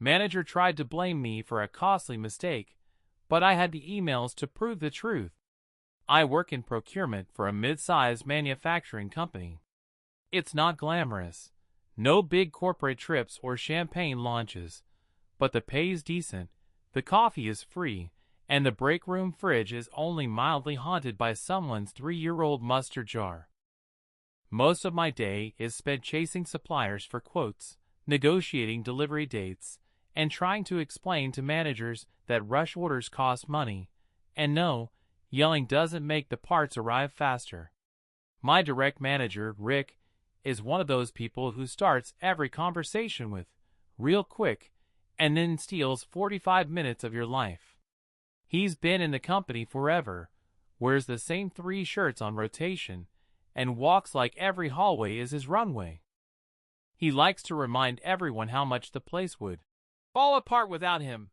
Manager tried to blame me for a costly mistake, but I had the emails to prove the truth. I work in procurement for a mid-sized manufacturing company. It's not glamorous. No big corporate trips or champagne launches. But the pay's decent, the coffee is free, and the break room fridge is only mildly haunted by someone's 3-year-old mustard jar. Most of my day is spent chasing suppliers for quotes, negotiating delivery dates, and trying to explain to managers that rush orders cost money, and no, yelling doesn't make the parts arrive faster. My direct manager, Rick, is one of those people who starts every conversation with, "real quick," and then steals 45 minutes of your life. He's been in the company forever, wears the same 3 shirts on rotation, and walks like every hallway is his runway. He likes to remind everyone how much the place would fall apart without him,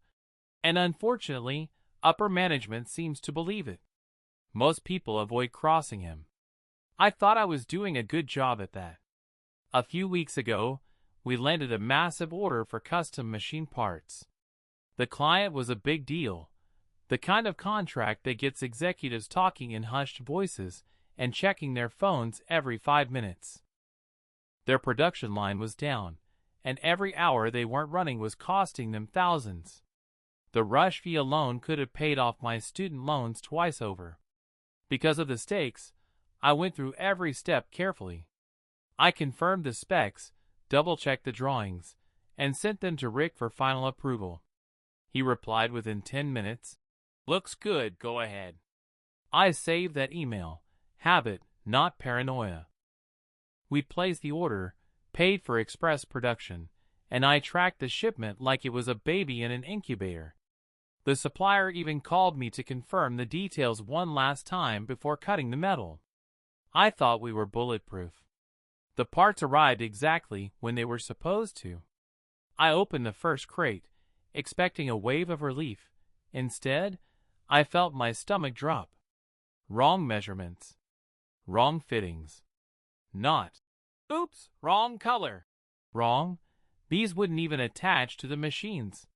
and unfortunately, upper management seems to believe it. Most people avoid crossing him. I thought I was doing a good job at that. A few weeks ago, we landed a massive order for custom machine parts. The client was a big deal, the kind of contract that gets executives talking in hushed voices and checking their phones every 5 minutes. Their production line was down, and every hour they weren't running was costing them thousands. The rush fee alone could have paid off my student loans twice over. Because of the stakes, I went through every step carefully. I confirmed the specs, double-checked the drawings, and sent them to Rick for final approval. He replied within 10 minutes, "Looks good, go ahead." I saved that email. Habit, not paranoia. We placed the order, paid for express production, and I tracked the shipment like it was a baby in an incubator. The supplier even called me to confirm the details one last time before cutting the metal. I thought we were bulletproof. The parts arrived exactly when they were supposed to. I opened the first crate, expecting a wave of relief. Instead, I felt my stomach drop. Wrong measurements. Wrong fittings. Not. Oops, wrong color. Wrong. These wouldn't even attach to the machines.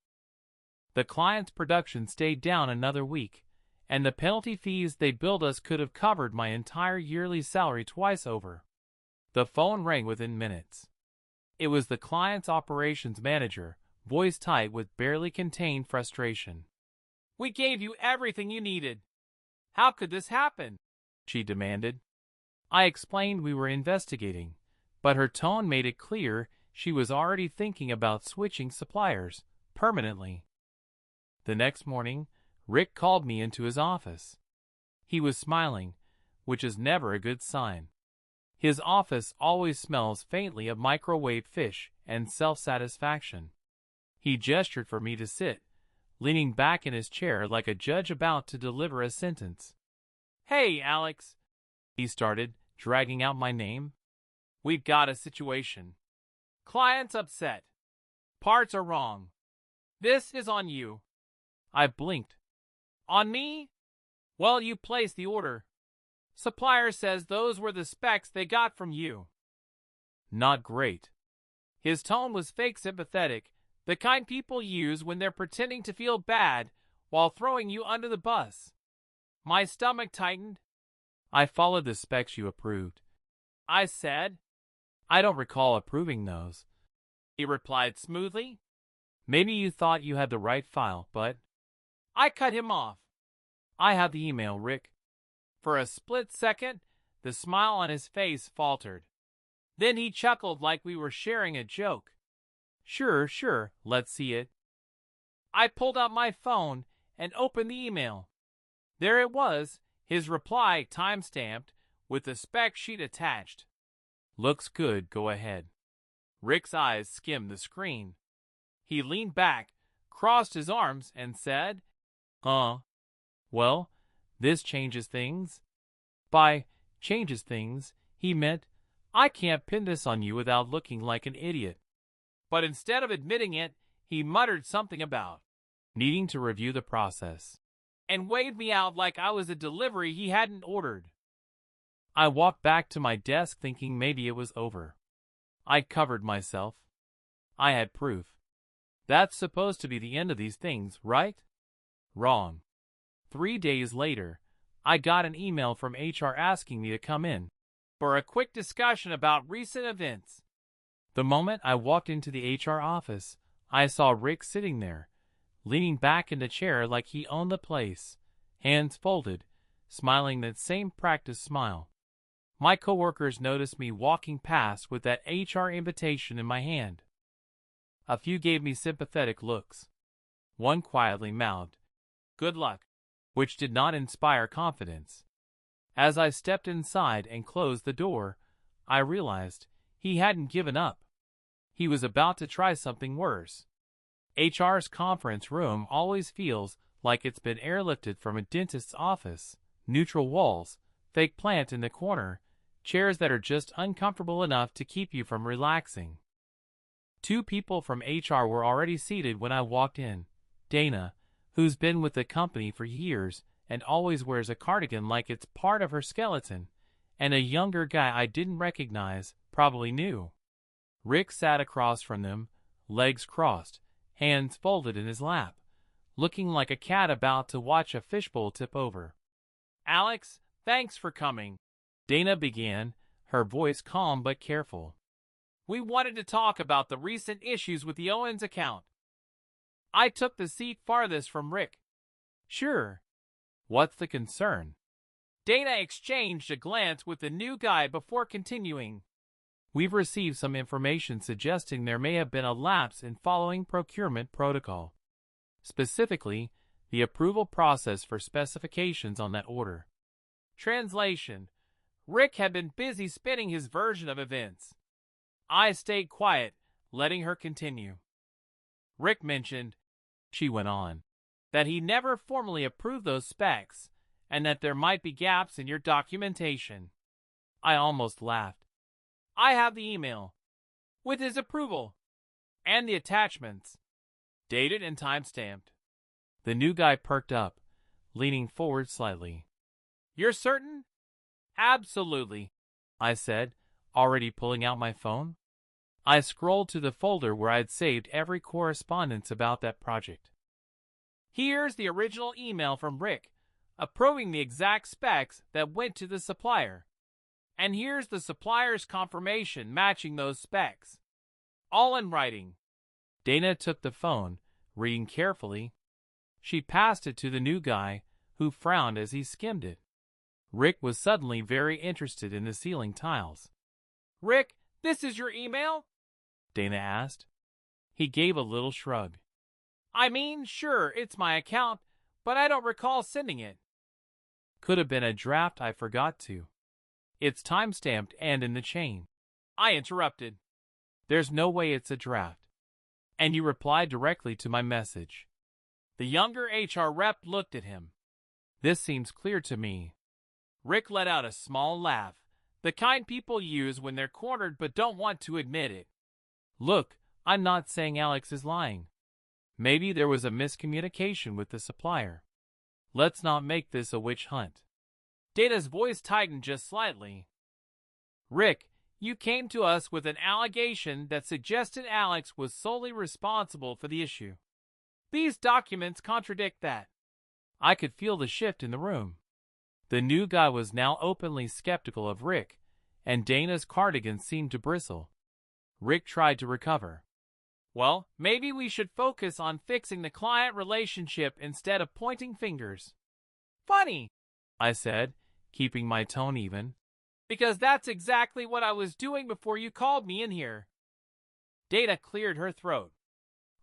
The client's production stayed down another week, and the penalty fees they billed us could have covered my entire yearly salary twice over. The phone rang within minutes. It was the client's operations manager, voice tight with barely contained frustration. "We gave you everything you needed. How could this happen?" she demanded. I explained we were investigating, but her tone made it clear she was already thinking about switching suppliers permanently. The next morning, Rick called me into his office. He was smiling, which is never a good sign. His office always smells faintly of microwave fish and self-satisfaction. He gestured for me to sit, leaning back in his chair like a judge about to deliver a sentence. "Hey, Alex," he started, dragging out my name. "We've got a situation. Client's upset. Parts are wrong. This is on you." I blinked. "On me?" "Well, you placed the order. Supplier says those were the specs they got from you." Not great. His tone was fake sympathetic, the kind people use when they're pretending to feel bad while throwing you under the bus. My stomach tightened. "I followed the specs you approved," I said. "I don't recall approving those," he replied smoothly. "Maybe you thought you had the right file, but—" I cut him off. "I have the email, Rick." For a split second, the smile on his face faltered. Then he chuckled like we were sharing a joke. Sure, let's see it." I pulled out my phone and opened the email. There it was, his reply time-stamped, with the spec sheet attached. "Looks good, go ahead." Rick's eyes skimmed the screen. He leaned back, crossed his arms, and said, Well, this changes things." By "changes things," he meant, I can't pin this on you without looking like an idiot. But instead of admitting it, he muttered something about needing to review the process, and waved me out like I was a delivery he hadn't ordered. I walked back to my desk thinking maybe it was over. I'd covered myself. I had proof. That's supposed to be the end of these things, right? Wrong. 3 days later, I got an email from HR asking me to come in for a quick discussion about recent events. The moment I walked into the HR office, I saw Rick sitting there, leaning back in the chair like he owned the place, hands folded, smiling that same practice smile. My coworkers noticed me walking past with that HR invitation in my hand. A few gave me sympathetic looks. One quietly mouthed, "Good luck," which did not inspire confidence. As I stepped inside and closed the door, I realized he hadn't given up. He was about to try something worse. HR's conference room always feels like it's been airlifted from a dentist's office. Neutral walls, fake plant in the corner, chairs that are just uncomfortable enough to keep you from relaxing. 2 people from HR were already seated when I walked in. Dana, who's been with the company for years and always wears a cardigan like it's part of her skeleton, and a younger guy I didn't recognize, probably new. Rick sat across from them, legs crossed, hands folded in his lap, looking like a cat about to watch a fishbowl tip over. "Alex, thanks for coming," Dana began, her voice calm but careful. "We wanted to talk about the recent issues with the Owens account." I took the seat farthest from Rick. "Sure. What's the concern?" Dana exchanged a glance with the new guy before continuing. "We've received some information suggesting there may have been a lapse in following procurement protocol. Specifically, the approval process for specifications on that order." Translation: Rick had been busy spinning his version of events. I stayed quiet, letting her continue. "Rick mentioned," she went on, "that he never formally approved those specs, and that there might be gaps in your documentation." I almost laughed. "I have the email, with his approval, and the attachments, dated and time-stamped." The new guy perked up, leaning forward slightly. "You're certain?" "Absolutely," I said, already pulling out my phone. I scrolled to the folder where I'd saved every correspondence about that project. "Here's the original email from Rick, approving the exact specs that went to the supplier. And here's the supplier's confirmation matching those specs. All in writing." Dana took the phone, reading carefully. She passed it to the new guy, who frowned as he skimmed it. Rick was suddenly very interested in the ceiling tiles. "Rick, this is your email?" Dana asked. He gave a little shrug. "I mean, sure, it's my account, but I don't recall sending it." "Could have been a draft I forgot to. It's time-stamped and in the chain." I interrupted. "There's no way it's a draft. And you replied directly to my message." The younger HR rep looked at him. "This seems clear to me." Rick let out a small laugh, the kind people use when they're cornered but don't want to admit it. "Look, I'm not saying Alex is lying. Maybe there was a miscommunication with the supplier. Let's not make this a witch hunt." Dana's voice tightened just slightly. "Rick, you came to us with an allegation that suggested Alex was solely responsible for the issue. These documents contradict that." I could feel the shift in the room. The new guy was now openly skeptical of Rick, and Dana's cardigan seemed to bristle. Rick tried to recover. "Well, maybe we should focus on fixing the client relationship instead of pointing fingers." "Funny," I said, keeping my tone even, "because that's exactly what I was doing before you called me in here." Dana cleared her throat.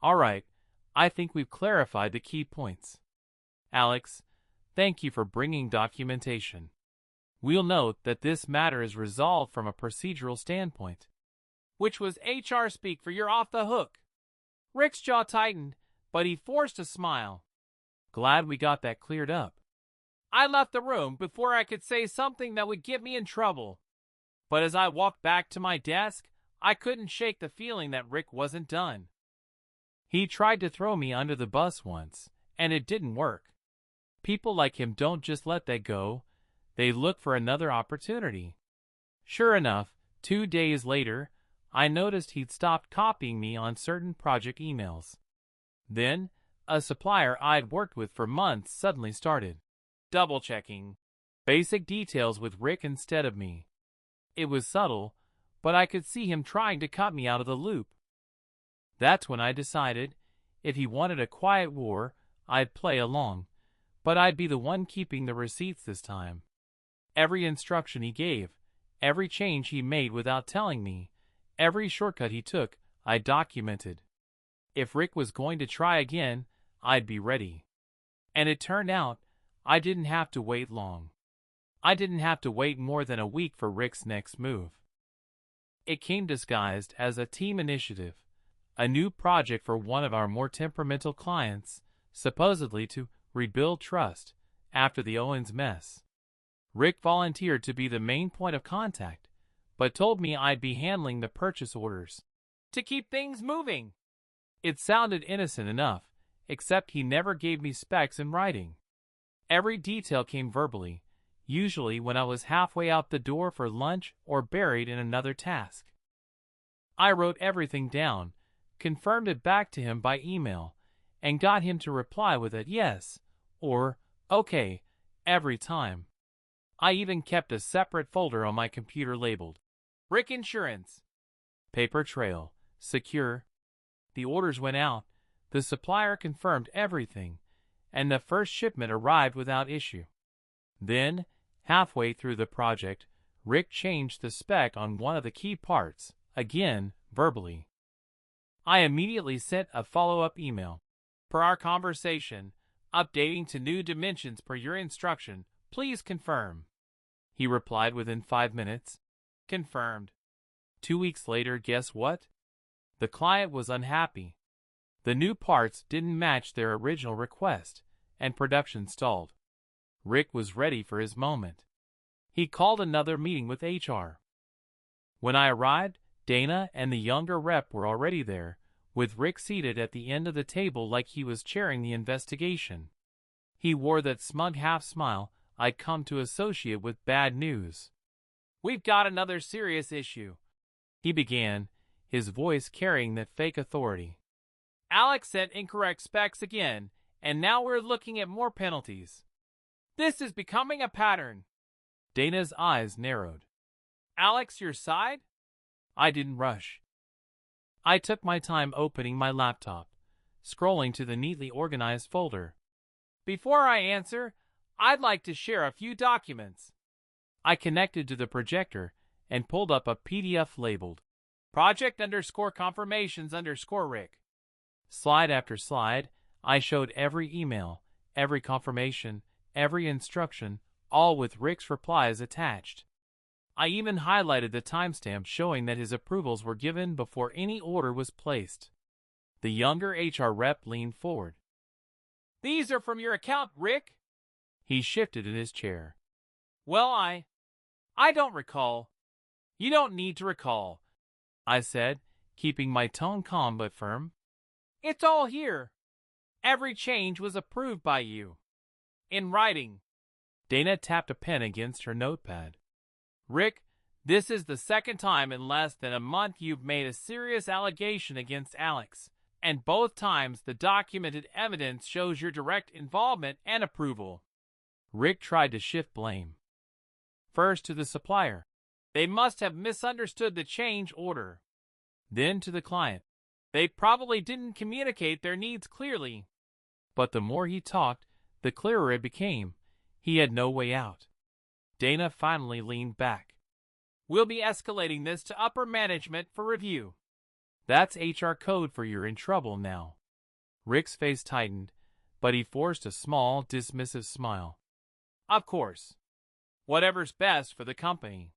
"All right, I think we've clarified the key points. Alex, thank you for bringing documentation. We'll note that this matter is resolved from a procedural standpoint." Which was HR speak for "you're off the hook." Rick's jaw tightened, but he forced a smile. "Glad we got that cleared up." I left the room before I could say something that would get me in trouble. But as I walked back to my desk, I couldn't shake the feeling that Rick wasn't done. He tried to throw me under the bus once, and it didn't work. People like him don't just let that go. They look for another opportunity. Sure enough, 2 days later, I noticed he'd stopped copying me on certain project emails. Then, a supplier I'd worked with for months suddenly started double-checking basic details with Rick instead of me. It was subtle, but I could see him trying to cut me out of the loop. That's when I decided, if he wanted a quiet war, I'd play along, but I'd be the one keeping the receipts this time. Every instruction he gave, every change he made without telling me, every shortcut he took, I documented. If Rick was going to try again, I'd be ready. And it turned out, I didn't have to wait long. I didn't have to wait more than a week for Rick's next move. It came disguised as a team initiative, a new project for one of our more temperamental clients, supposedly to rebuild trust after the Owens mess. Rick volunteered to be the main point of contact, but told me I'd be handling the purchase orders to keep things moving. It sounded innocent enough, except he never gave me specs in writing. Every detail came verbally, usually when I was halfway out the door for lunch or buried in another task. I wrote everything down, confirmed it back to him by email, and got him to reply with a yes or okay every time. I even kept a separate folder on my computer labeled Rick Insurance. Paper trail, secure. The orders went out, the supplier confirmed everything, and the first shipment arrived without issue. Then, halfway through the project, Rick changed the spec on one of the key parts, again, verbally. I immediately sent a follow-up email. Per our conversation, updating to new dimensions per your instruction, please confirm. He replied within 5 minutes. Confirmed. 2 weeks later, guess what? The client was unhappy. The new parts didn't match their original request, and production stalled. Rick was ready for his moment. He called another meeting with HR. When I arrived, Dana and the younger rep were already there, with Rick seated at the end of the table like he was chairing the investigation. He wore that smug half-smile I'd come to associate with bad news. "We've got another serious issue," he began, his voice carrying that fake authority. "Alex sent incorrect specs again, and now we're looking at more penalties. This is becoming a pattern." Dana's eyes narrowed. "Alex, your side?" I didn't rush. I took my time opening my laptop, scrolling to the neatly organized folder. "Before I answer, I'd like to share a few documents." I connected to the projector and pulled up a PDF labeled Project_confirmations_Rick. Slide after slide, I showed every email, every confirmation, every instruction, all with Rick's replies attached. I even highlighted the timestamp showing that his approvals were given before any order was placed. The younger HR rep leaned forward. "These are from your account, Rick?" He shifted in his chair. "Well, I don't recall." "You don't need to recall," I said, keeping my tone calm but firm. "It's all here. Every change was approved by you. In writing." Dana tapped a pen against her notepad. "Rick, this is the second time in less than a month you've made a serious allegation against Alex, and both times the documented evidence shows your direct involvement and approval." Rick tried to shift blame. First to the supplier. "They must have misunderstood the change order." Then to the client. "They probably didn't communicate their needs clearly." But the more he talked, the clearer it became. He had no way out. Dana finally leaned back. "We'll be escalating this to upper management for review." "That's HR code for you're in trouble now." Rick's face tightened, but he forced a small, dismissive smile. "Of course. Whatever's best for the company."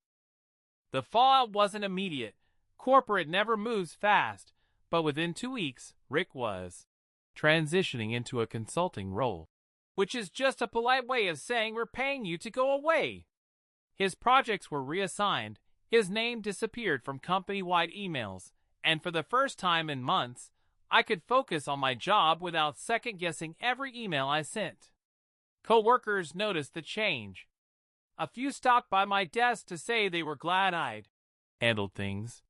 The fallout wasn't immediate. Corporate never moves fast, but within 2 weeks, Rick was transitioning into a consulting role, which is just a polite way of saying we're paying you to go away. His projects were reassigned, his name disappeared from company-wide emails, and for the first time in months, I could focus on my job without second-guessing every email I sent. Co-workers noticed the change. A few stopped by my desk to say they were glad I'd handled things.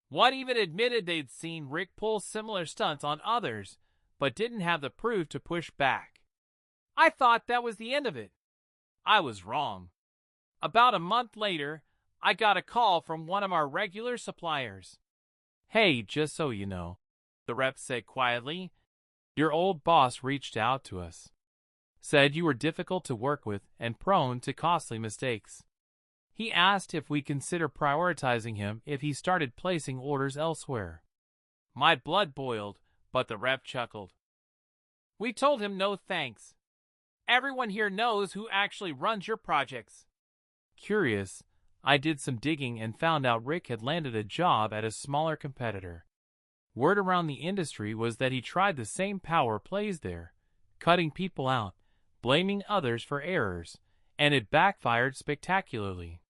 One even admitted they'd seen Rick pull similar stunts on others, but didn't have the proof to push back. I thought that was the end of it. I was wrong. About a month later, I got a call from one of our regular suppliers. "Hey, just so you know," the rep said quietly, "your old boss reached out to us. Said you were difficult to work with and prone to costly mistakes. He asked if we consider prioritizing him if he started placing orders elsewhere." My blood boiled, but the rep chuckled. "We told him no thanks. Everyone here knows who actually runs your projects." Curious, I did some digging and found out Rick had landed a job at a smaller competitor. Word around the industry was that he tried the same power plays there, cutting people out, blaming others for errors, and it backfired spectacularly.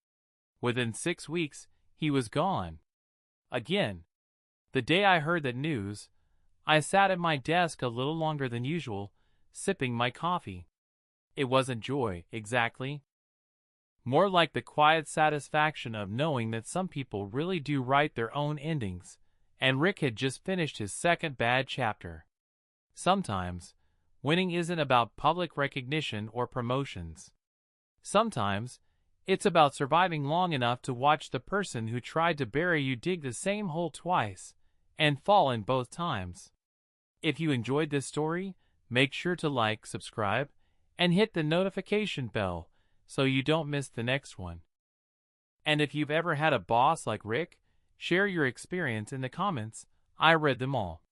Within 6 weeks, he was gone. Again. The day I heard that news, I sat at my desk a little longer than usual, sipping my coffee. It wasn't joy, exactly. More like the quiet satisfaction of knowing that some people really do write their own endings, and Rick had just finished his second bad chapter. Sometimes, winning isn't about public recognition or promotions. Sometimes, it's about surviving long enough to watch the person who tried to bury you dig the same hole twice, and fall in both times. If you enjoyed this story, make sure to like, subscribe, and hit the notification bell so you don't miss the next one. And if you've ever had a boss like Rick, share your experience in the comments. I read them all.